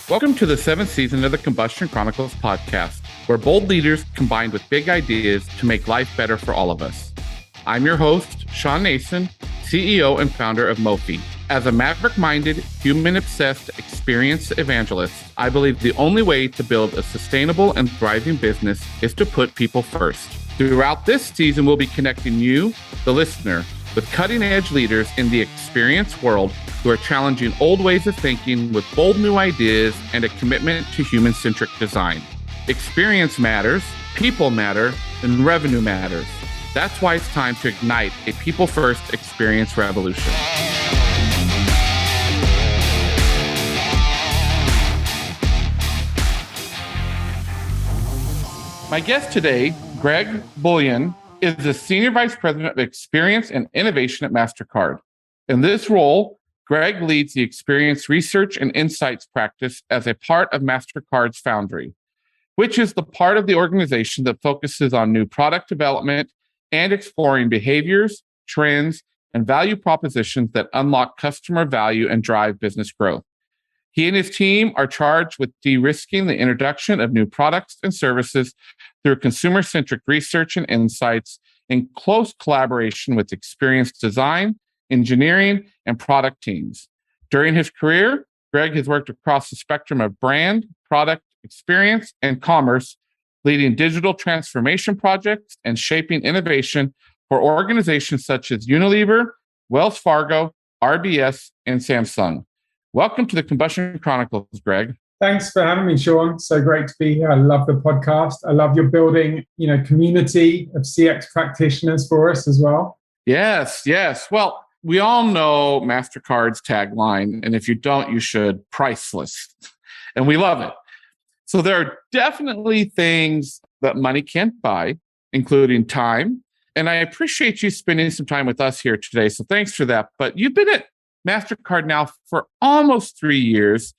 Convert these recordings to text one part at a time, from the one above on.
Welcome to the 7th season of the Combustion Chronicles podcast, where bold leaders combine with big ideas to make life better for all of us. I'm your host, Shawn Nason, CEO and founder of Mophie. As a maverick-minded, human-obsessed experience evangelist, I believe the only way to build a sustainable and thriving business is to put people first. Throughout this season, we'll be connecting you, the listener, with cutting-edge leaders in the experience world who are challenging old ways of thinking with bold new ideas and a commitment to human-centric design. Experience matters, people matter, and revenue matters. That's why it's time to ignite a people-first experience revolution. My guest today, Greg Boullin, is the Senior Vice President of Experience and Innovation at MasterCard. In this role, Greg leads the Experience Research and Insights practice as a part of MasterCard's Foundry, which is the part of the organization that focuses on new product development and exploring behaviors, trends, and value propositions that unlock customer value and drive business growth. He and his team are charged with de-risking the introduction of new products and services through consumer-centric research and insights in close collaboration with experienced design, engineering, and product teams. During his career, Greg has worked across the spectrum of brand, product, experience, and commerce, leading digital transformation projects and shaping innovation for organizations such as Unilever, Wells Fargo, RBS, and Samsung. Welcome to the Combustion Chronicles, Greg. Thanks for having me, Shawn. So great to be here. I love the podcast. I love your building, community of CX practitioners for us as well. Yes. Well, we all know MasterCard's tagline, and if you don't, you should, priceless. And we love it. So there are definitely things that money can't buy, including time. And I appreciate you spending some time with us here today. So thanks for that. But you've been at MasterCard now for almost 3 years.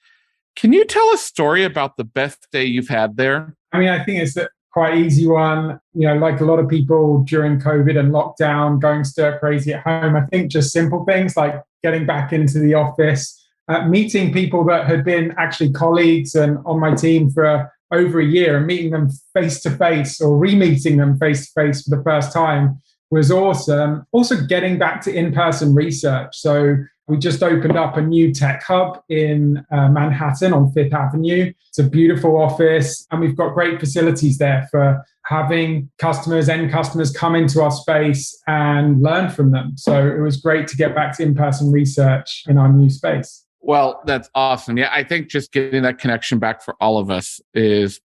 Can you tell a story about the best day you've had there? I think it's a quite easy one. Like a lot of people during COVID and lockdown, going stir crazy at home. I think just simple things like getting back into the office, meeting people that had been actually colleagues and on my team for over a year and meeting them face to face or re-meeting them face to face for the first time was awesome. Also getting back to in-person research. So we just opened up a new tech hub in Manhattan on 5th Avenue. It's a beautiful office, and we've got great facilities there for having end customers come into our space and learn from them. So it was great to get back to in-person research in our new space. Well, that's awesome. Yeah, I think just getting that connection back for all of us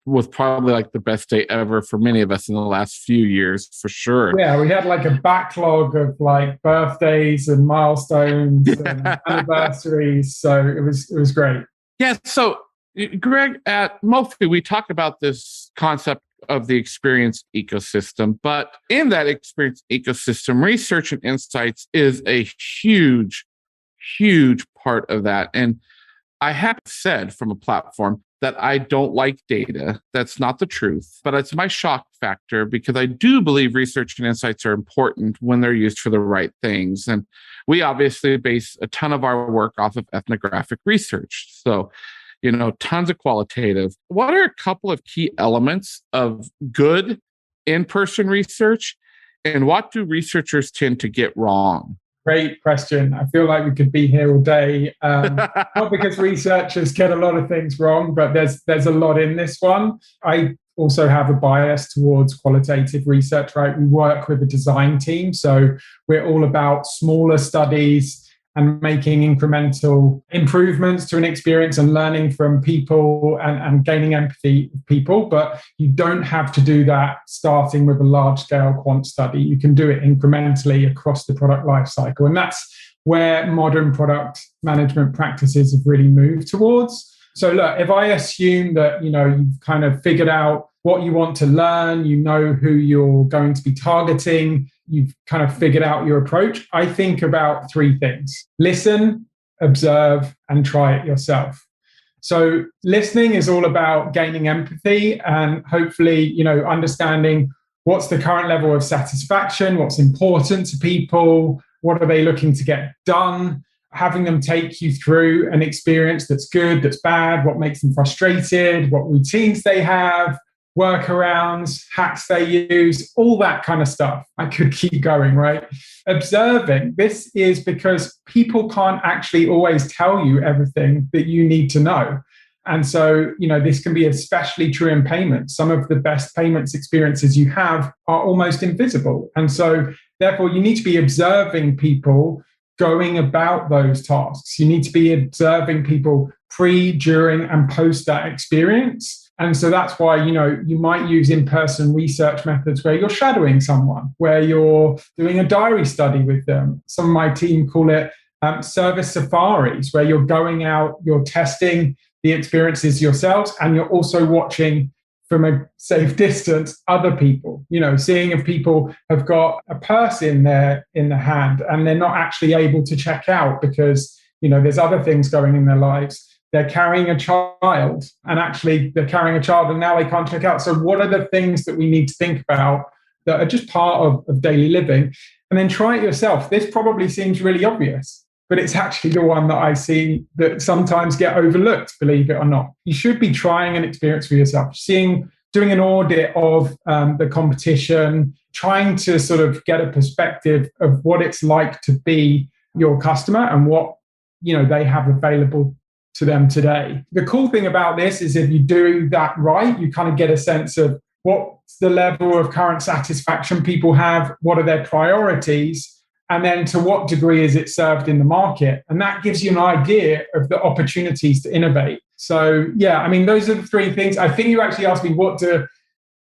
was probably like the best day ever for many of us in the last few years, for sure. Yeah, we had like a backlog of like birthdays and milestones and anniversaries. So it was great. Yeah. So Greg, at Mophie, we talk about this concept of the experience ecosystem, but in that experience ecosystem, research and insights is a huge part of that. And I have said from a platform that I don't like data. That's not the truth, but it's my shock factor because I do believe research and insights are important when they're used for the right things. And we obviously base a ton of our work off of ethnographic research. So, tons of qualitative. What are a couple of key elements of good in-person research, and what do researchers tend to get wrong? Great question. I feel like we could be here all day. Not because researchers get a lot of things wrong, but there's a lot in this one. I also have a bias towards qualitative research, right? We work with a design team, so we're all about smaller studies and making incremental improvements to an experience and learning from people and gaining empathy with people. But you don't have to do that starting with a large-scale quant study. You can do it incrementally across the product lifecycle. And that's where modern product management practices have really moved towards. So look, if I assume that, you've kind of figured out what you want to learn, who you're going to be targeting, you've kind of figured out your approach, I think about 3 things: listen, observe, and try it yourself. So listening is all about gaining empathy and hopefully, understanding what's the current level of satisfaction, what's important to people, what are they looking to get done, having them take you through an experience that's good, that's bad, what makes them frustrated, what routines they have, workarounds, hacks they use, all that kind of stuff. I could keep going, right? Observing, this is because people can't actually always tell you everything that you need to know. And so, this can be especially true in payments. Some of the best payments experiences you have are almost invisible. And so, therefore, you need to be observing people going about those tasks. You need to be observing people pre, during, and post that experience. And so that's why, you might use in-person research methods where you're shadowing someone, where you're doing a diary study with them. Some of my team call it service safaris, where you're going out, you're testing the experiences yourselves, and you're also watching from a safe distance other people, seeing if people have got a purse in the hand and they're not actually able to check out because, there's other things going in their lives. They're carrying a child and actually they're carrying a child and now they can't check out. So what are the things that we need to think about that are just part of daily living? And then try it yourself. This probably seems really obvious, but it's actually the one that I see that sometimes get overlooked, believe it or not. You should be trying an experience for yourself, doing an audit of the competition, trying to sort of get a perspective of what it's like to be your customer and what they have available to them today. The cool thing about this is if you do that right, you kind of get a sense of what's the level of current satisfaction people have, what are their priorities, and then to what degree is it served in the market? And that gives you an idea of the opportunities to innovate. So yeah, those are the three things. I think you actually asked me, what do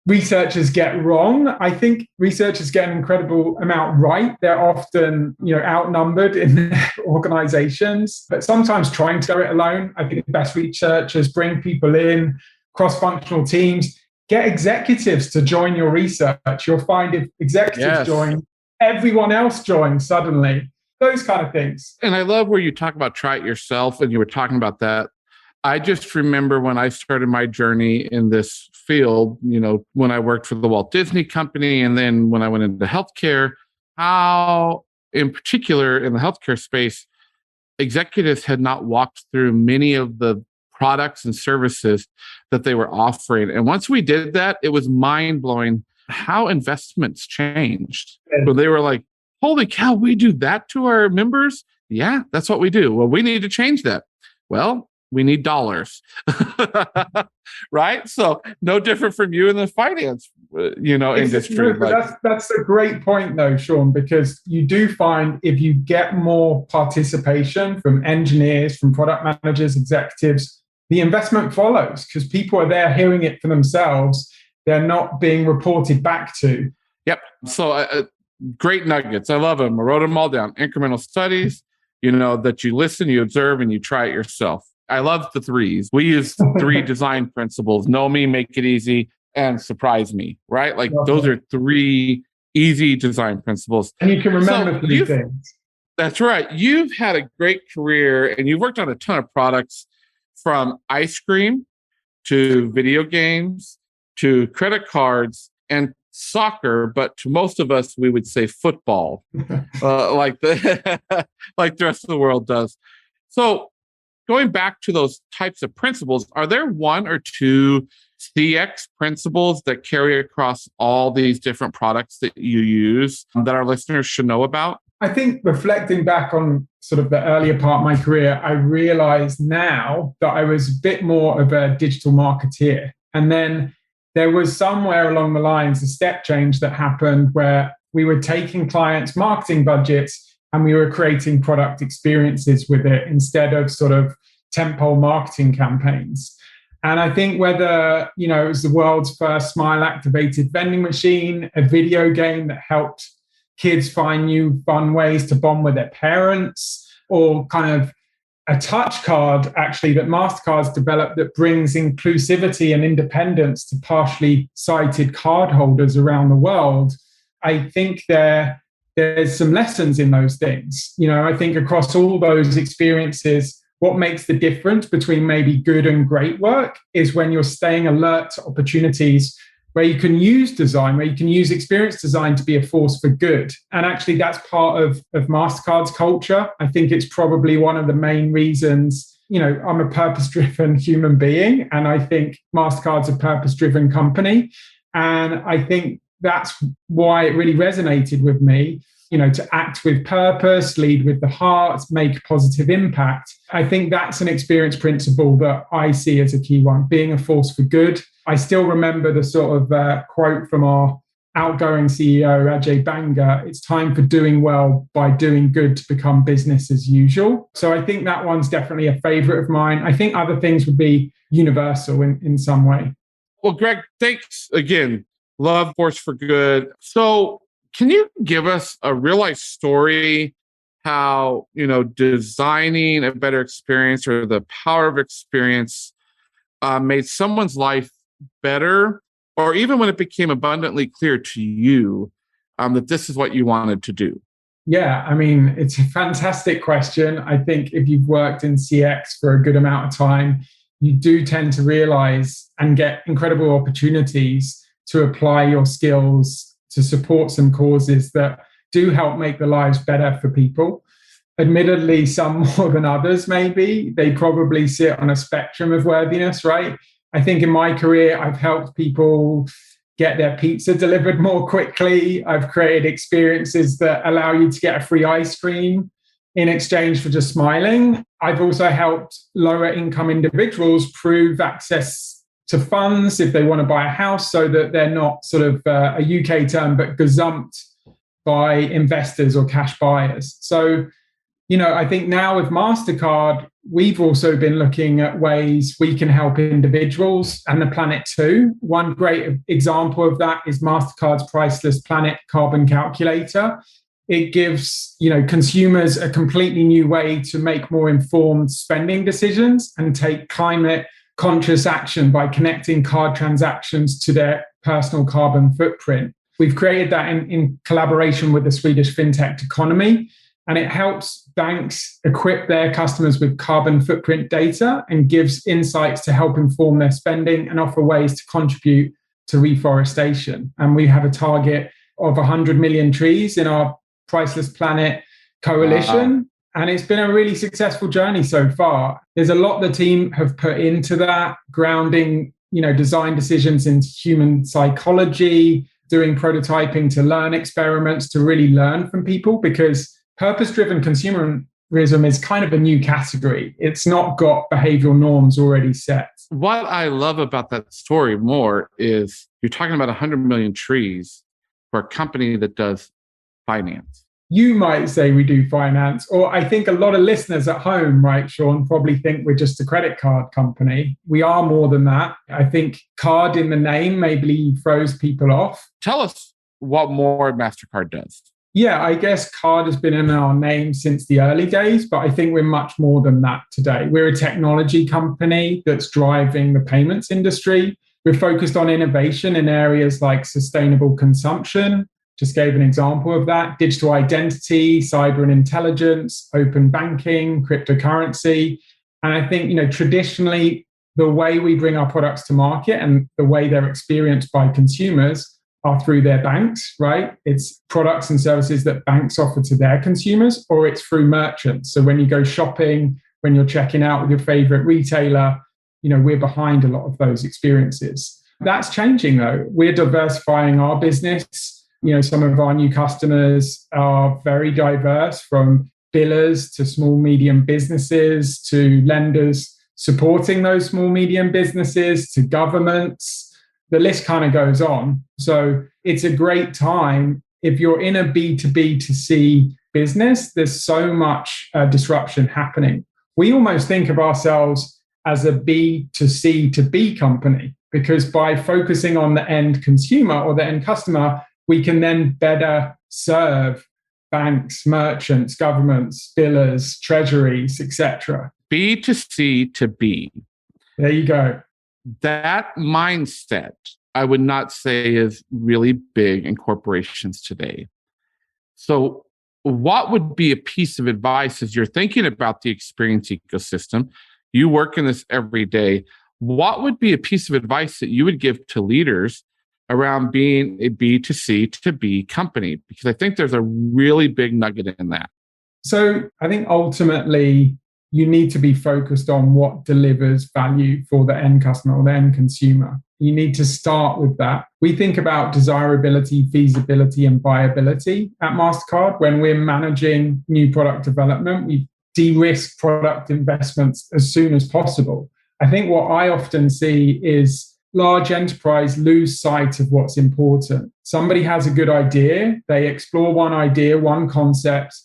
researchers get wrong? I think researchers get an incredible amount right. They're often, outnumbered in their organizations, but sometimes trying to go it alone. I think the best researchers bring people in, cross-functional teams, get executives to join your research. You'll find if executives join, everyone else joins suddenly. Those kind of things. And I love where you talk about try it yourself, and you were talking about that. I just remember when I started my journey in this field, when I worked for the Walt Disney Company and then when I went into healthcare, how, in particular in the healthcare space, executives had not walked through many of the products and services that they were offering. And once we did that, it was mind-blowing how investments changed. When they were like, holy cow, we do that to our members? Yeah, that's what we do. Well, we need to change that. Well, we need dollars, right? So no different from you in the finance, industry. But that's a great point though, Shawn, because you do find if you get more participation from engineers, from product managers, executives, the investment follows because people are there hearing it for themselves. They're not being reported back to. Yep. So great nuggets. I love them. I wrote them all down. Incremental studies, that you listen, you observe, and you try it yourself. I love the threes. We use 3 design principles: know me, make it easy, and surprise me, right? Like those are 3 easy design principles. And you can remember 3 things. That's right. You've had a great career and you've worked on a ton of products, from ice cream to video games to credit cards and soccer, but to most of us, we would say football, like the rest of the world does. So going back to those types of principles, are there 1 or 2 CX principles that carry across all these different products that you use that our listeners should know about? I think reflecting back on sort of the earlier part of my career, I realize now that I was a bit more of a digital marketeer. And then there was somewhere along the lines a step change that happened where we were taking clients' marketing budgets and we were creating product experiences with it instead of sort of tentpole marketing campaigns. And I think whether, it was the world's first smile-activated vending machine, a video game that helped kids find new fun ways to bond with their parents, or kind of a touch card actually that MasterCard's developed that brings inclusivity and independence to partially sighted card holders around the world, I think there's some lessons in those things. I think across all those experiences, what makes the difference between maybe good and great work is when you're staying alert to opportunities where you can use design, where you can use experience design to be a force for good. And actually, that's part of MasterCard's culture. I think it's probably one of the main reasons. I'm a purpose-driven human being, and I think MasterCard's a purpose-driven company. And I think that's why it really resonated with me, to act with purpose, lead with the heart, make a positive impact. I think that's an experience principle that I see as a key one, being a force for good. I still remember the sort of quote from our outgoing CEO, Ajay Banga, it's time for doing well by doing good to become business as usual. So I think that one's definitely a favorite of mine. I think other things would be universal in some way. Well, Greg, thanks again. Love, force for good. So can you give us a real life story how, designing a better experience or the power of experience made someone's life better, or even when it became abundantly clear to you that this is what you wanted to do? Yeah, I mean, it's a fantastic question. I think if you've worked in CX for a good amount of time, you do tend to realize and get incredible opportunities to apply your skills to support some causes that do help make the lives better for people. Admittedly, some more than others, maybe. They probably sit on a spectrum of worthiness, right? I think in my career, I've helped people get their pizza delivered more quickly. I've created experiences that allow you to get a free ice cream in exchange for just smiling. I've also helped lower income individuals prove access to funds if they want to buy a house so that they're not sort of a UK term, but gazumped by investors or cash buyers. So, I think now with MasterCard, we've also been looking at ways we can help individuals and the planet too. One great example of that is MasterCard's Priceless Planet Carbon Calculator. It gives, consumers a completely new way to make more informed spending decisions and take climate conscious action by connecting card transactions to their personal carbon footprint. We've created that in collaboration with the Swedish fintech economy, and it helps banks equip their customers with carbon footprint data and gives insights to help inform their spending and offer ways to contribute to reforestation. And we have a target of 100 million trees in our Priceless Planet coalition. Wow. And it's been a really successful journey so far. There's a lot the team have put into that, grounding, design decisions in human psychology, doing prototyping to learn experiments, to really learn from people, because purpose-driven consumerism is kind of a new category. It's not got behavioral norms already set. What I love about that story more is you're talking about 100 million trees for a company that does finance. You might say we do finance, or I think a lot of listeners at home, right, Shawn, probably think we're just a credit card company. We are more than that. I think card in the name maybe throws people off. Tell us what more MasterCard does. Yeah, I guess card has been in our name since the early days, but I think we're much more than that today. We're a technology company that's driving the payments industry. We're focused on innovation in areas like sustainable consumption. Just gave an example of that. Digital identity, cyber and intelligence, open banking, cryptocurrency. And I think, traditionally, the way we bring our products to market and the way they're experienced by consumers are through their banks, right? It's products and services that banks offer to their consumers, or it's through merchants. So when you go shopping, when you're checking out with your favorite retailer, we're behind a lot of those experiences. That's changing though. We're diversifying our business. Some of our new customers are very diverse, from billers to small, medium businesses to lenders supporting those small, medium businesses to governments. The list kind of goes on. So it's a great time. If you're in a B2B2C business, there's so much disruption happening. We almost think of ourselves as a B2C2B company, because by focusing on the end consumer or the end customer, we can then better serve banks, merchants, governments, billers, treasuries, etc. B2C2B. There you go. That mindset, I would not say is really big in corporations today. So what would be a piece of advice as you're thinking about the experience ecosystem? You work in this every day. What would be a piece of advice that you would give to leaders around being a B2C to B company? Because I think there's a really big nugget in that. So I think ultimately you need to be focused on what delivers value for the end customer or the end consumer. You need to start with that. We think about desirability, feasibility, and viability at MasterCard. When we're managing new product development, we de-risk product investments as soon as possible. I think what I often see is large enterprise lose sight of what's important. Somebody has a good idea, they explore one idea, one concept,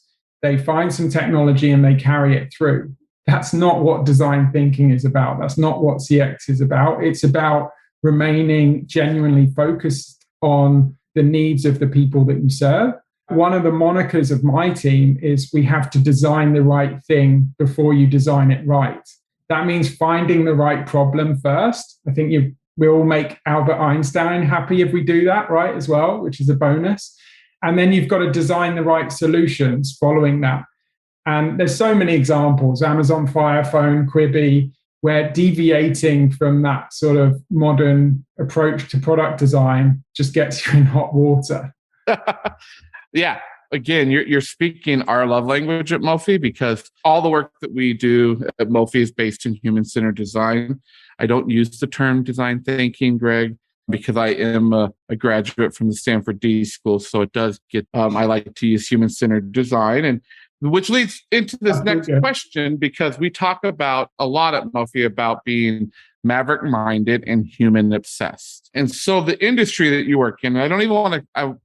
they find some technology and they carry it through. That's not what design thinking is about. That's not what CX is about. It's about remaining genuinely focused on the needs of the people that you serve. One of the monikers of my team is we have to design the right thing before you design it right. That means finding the right problem first. I think we all make Albert Einstein happy if we do that, right, as well, which is a bonus. And then you've got to design the right solutions following that. And there's so many examples, Amazon Fire Phone, Quibi, where deviating from that sort of modern approach to product design just gets you in hot water. Yeah. Again, you're speaking our love language at Mophie, because all the work that we do at Mophie is based in human-centered design. I don't use the term design thinking, Greg, because I am a graduate from the Stanford D School. So it does get, I like to use human-centered design, and which leads into this next question, because we talk about a lot at Mophie about being maverick-minded and human-obsessed. And so the industry that you work in, I don't even want to,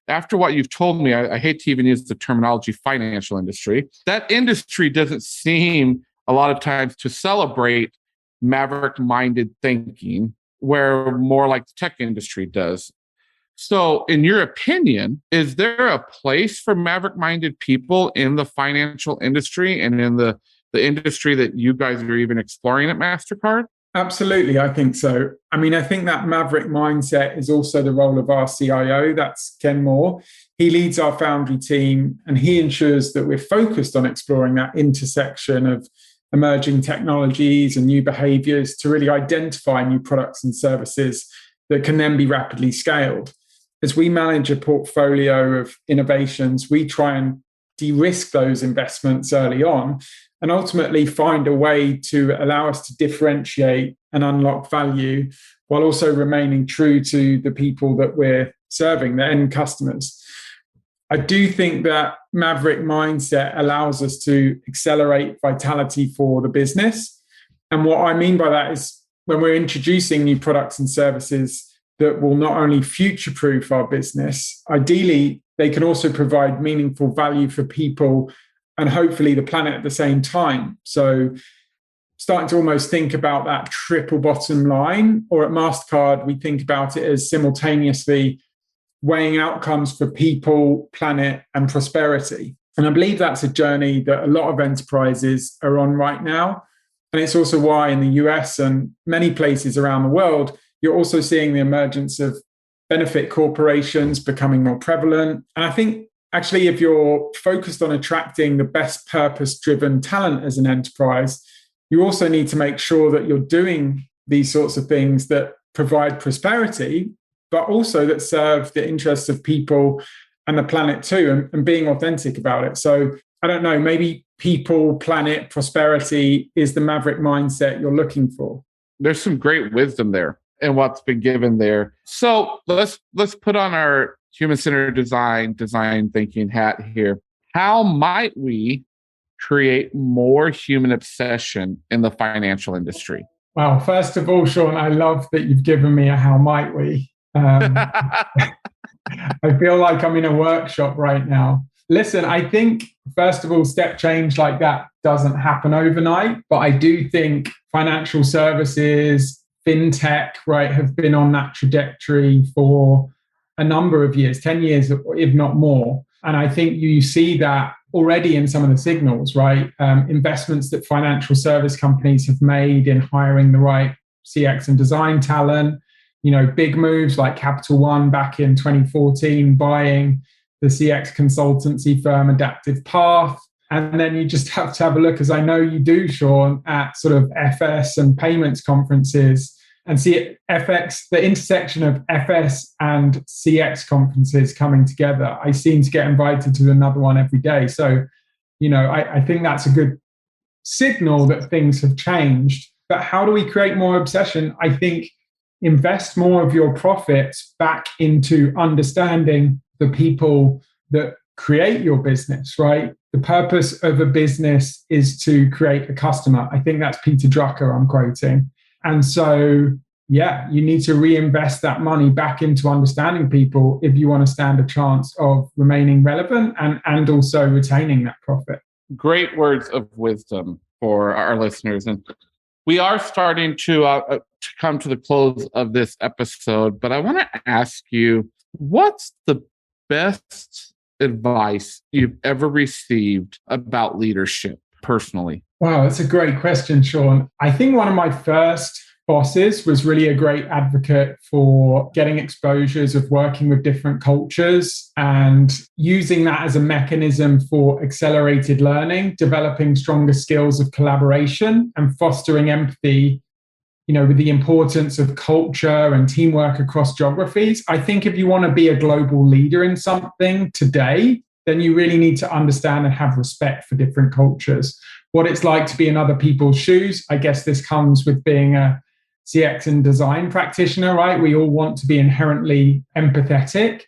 after what you've told me, I hate to even use the terminology financial industry. That industry doesn't seem a lot of times to celebrate maverick-minded thinking, where more like the tech industry does. So in your opinion, is there a place for maverick-minded people in the financial industry and in the industry that you guys are even exploring at MasterCard? Absolutely, I think so. I mean, I think that maverick mindset is also the role of our CIO. That's Ken Moore. He leads our Foundry team, and he ensures that we're focused on exploring that intersection of emerging technologies and new behaviors to really identify new products and services that can then be rapidly scaled. As we manage a portfolio of innovations, we try and de-risk those investments early on and ultimately find a way to allow us to differentiate and unlock value while also remaining true to the people that we're serving, the end customers. I do think that maverick mindset allows us to accelerate vitality for the business. And what I mean by that is when we're introducing new products and services that will not only future-proof our business, ideally, they can also provide meaningful value for people and hopefully the planet at the same time. So starting to almost think about that triple bottom line, or at MasterCard, we think about it as simultaneously weighing outcomes for people, planet, and prosperity. And I believe that's a journey that a lot of enterprises are on right now. And it's also why in the US and many places around the world, you're also seeing the emergence of benefit corporations becoming more prevalent. And I think actually, if you're focused on attracting the best purpose-driven talent as an enterprise, you also need to make sure that you're doing these sorts of things that provide prosperity, but also that serve the interests of people and the planet too, and being authentic about it. So I don't know, maybe people, planet, prosperity is the maverick mindset you're looking for. There's some great wisdom there and what's been given there. So let's put on our human-centered design thinking hat here. How might we create more human obsession in the financial industry? Well, first of all, Shawn, I love that you've given me a how might we. I feel like I'm in a workshop right now. Listen, I think, first of all, step change like that doesn't happen overnight, but I do think financial services, fintech, right, have been on that trajectory for a number of years, 10 years, if not more. And I think you see that already in some of the signals, right? Investments that financial service companies have made in hiring the right CX and design talent, big moves like Capital One back in 2014, buying the CX consultancy firm Adaptive Path. And then you just have to have a look, as I know you do, Shawn, at sort of FS and payments conferences and see FX, the intersection of FS and CX conferences coming together. I seem to get invited to another one every day. So, I think that's a good signal that things have changed. But how do we create more obsession? I think invest more of your profits back into understanding the people that create your business, right? The purpose of a business is to create a customer. I think that's Peter Drucker I'm quoting. And so, you need to reinvest that money back into understanding people if you want to stand a chance of remaining relevant and also retaining that profit. Great words of wisdom for our listeners. And we are starting to come to the close of this episode, but I want to ask you, what's the best advice you've ever received about leadership personally? Wow, that's a great question, Shawn. I think one of my first bosses was really a great advocate for getting exposures of working with different cultures and using that as a mechanism for accelerated learning, developing stronger skills of collaboration and fostering empathy, with the importance of culture and teamwork across geographies. I think if you want to be a global leader in something today, then you really need to understand and have respect for different cultures. What it's like to be in other people's shoes. I guess this comes with being a CX and design practitioner, right? We all want to be inherently empathetic.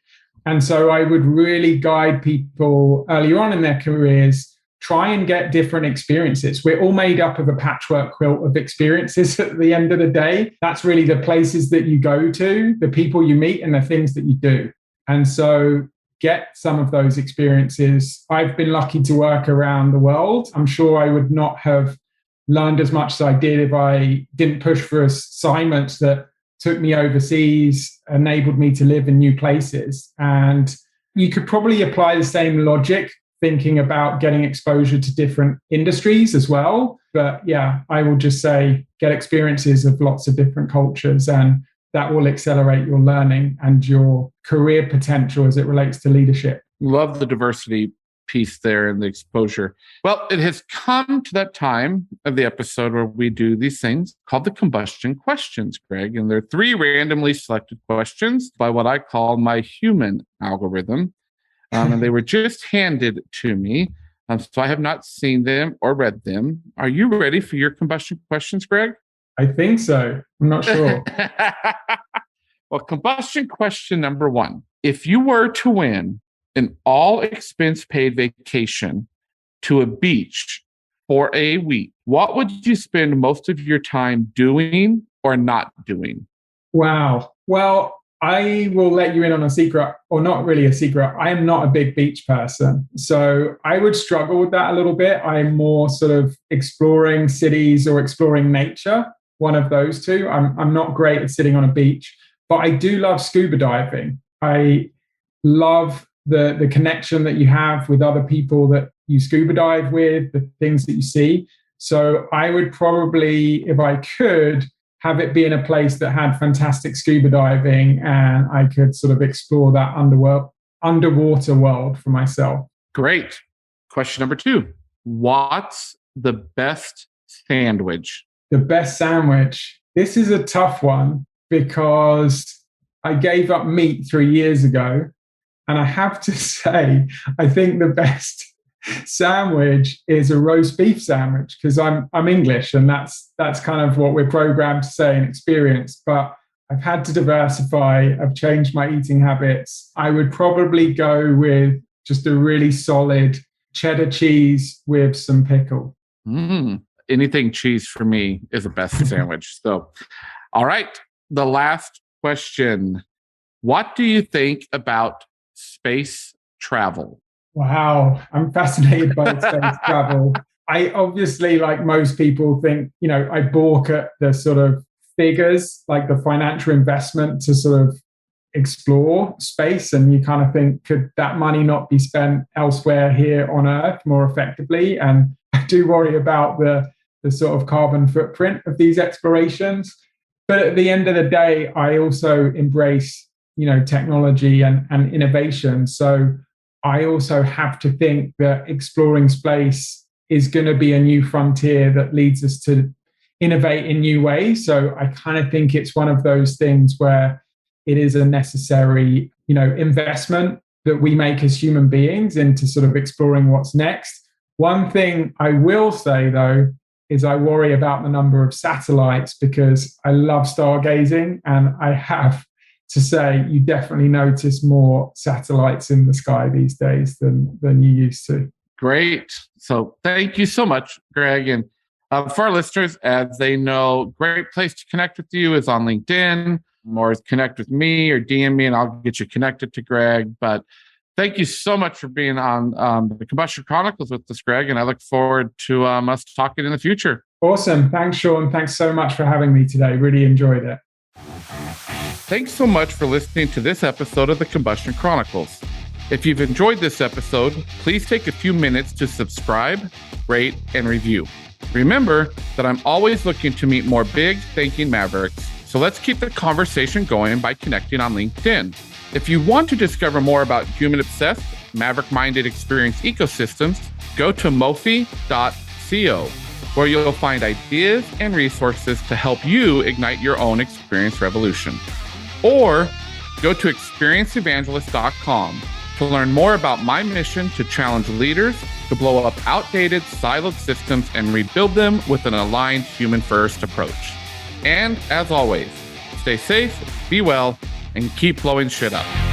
And so I would really guide people earlier on in their careers, try and get different experiences. We're all made up of a patchwork quilt of experiences at the end of the day. That's really the places that you go to, the people you meet, and the things that you do. And so get some of those experiences. I've been lucky to work around the world. I'm sure I would not have learned as much as I did if I didn't push for assignments that took me overseas, enabled me to live in new places. And you could probably apply the same logic thinking about getting exposure to different industries as well. But I will just say get experiences of lots of different cultures, and that will accelerate your learning and your career potential as it relates to leadership. Love the diversity piece there and the exposure. Well, it has come to that time of the episode where we do these things called the combustion questions, Greg. And they're 3 randomly selected questions by what I call my human algorithm. And they were just handed to me. So I have not seen them or read them. Are you ready for your combustion questions, Greg? I think so. I'm not sure. Well, combustion question number 1. If you were to win an all expense paid vacation to a beach for a week, what would you spend most of your time doing or not doing? Wow. Well, I will let you in on a secret, or not really a secret. I am not a big beach person. So I would struggle with that a little bit. I'm more sort of exploring cities or exploring nature, one of those two. I'm not great at sitting on a beach, but I do love scuba diving. I love the connection that you have with other people that you scuba dive with, the things that you see. So I would probably, if I could, have it be in a place that had fantastic scuba diving and I could sort of explore that underwater world for myself. Great. Question number 2. What's the best sandwich? The best sandwich. This is a tough one because I gave up meat 3 years ago. And I have to say, I think the best sandwich is a roast beef sandwich because I'm English and that's kind of what we're programmed to say and experience. But I've had to diversify. I've changed my eating habits. I would probably go with just a really solid cheddar cheese with some pickle. Anything cheese for me is the best sandwich. So, all right. The last question. What do you think about space travel? Wow, I'm fascinated by space travel. I obviously, like most people, think, I balk at the sort of figures, like the financial investment to sort of explore space. And you kind of think, could that money not be spent elsewhere here on Earth more effectively? And I do worry about the sort of carbon footprint of these explorations. But at the end of the day, I also embrace, technology and innovation. So I also have to think that exploring space is going to be a new frontier that leads us to innovate in new ways. So I kind of think it's one of those things where it is a necessary, investment that we make as human beings into sort of exploring what's next. One thing I will say, though, is I worry about the number of satellites because I love stargazing, and I have to say you definitely notice more satellites in the sky these days than you used to. Great. So thank you so much, Greg. And for our listeners, as they know, great place to connect with you is on LinkedIn, or connect with me or DM me and I'll get you connected to Greg. But thank you so much for being on the Combustion Chronicles with us, Greg. And I look forward to us talking in the future. Awesome. Thanks, Shawn. Thanks so much for having me today. Really enjoyed it. Thanks so much for listening to this episode of the Combustion Chronicles. If you've enjoyed this episode, please take a few minutes to subscribe, rate, and review. Remember that I'm always looking to meet more big thinking mavericks. So let's keep the conversation going by connecting on LinkedIn. If you want to discover more about human-obsessed, maverick-minded experience ecosystems, go to mofi.co, where you'll find ideas and resources to help you ignite your own experience revolution. Or go to experienceevangelist.com to learn more about my mission to challenge leaders to blow up outdated, siloed systems and rebuild them with an aligned human-first approach. And as always, stay safe, be well, and keep blowing shit up.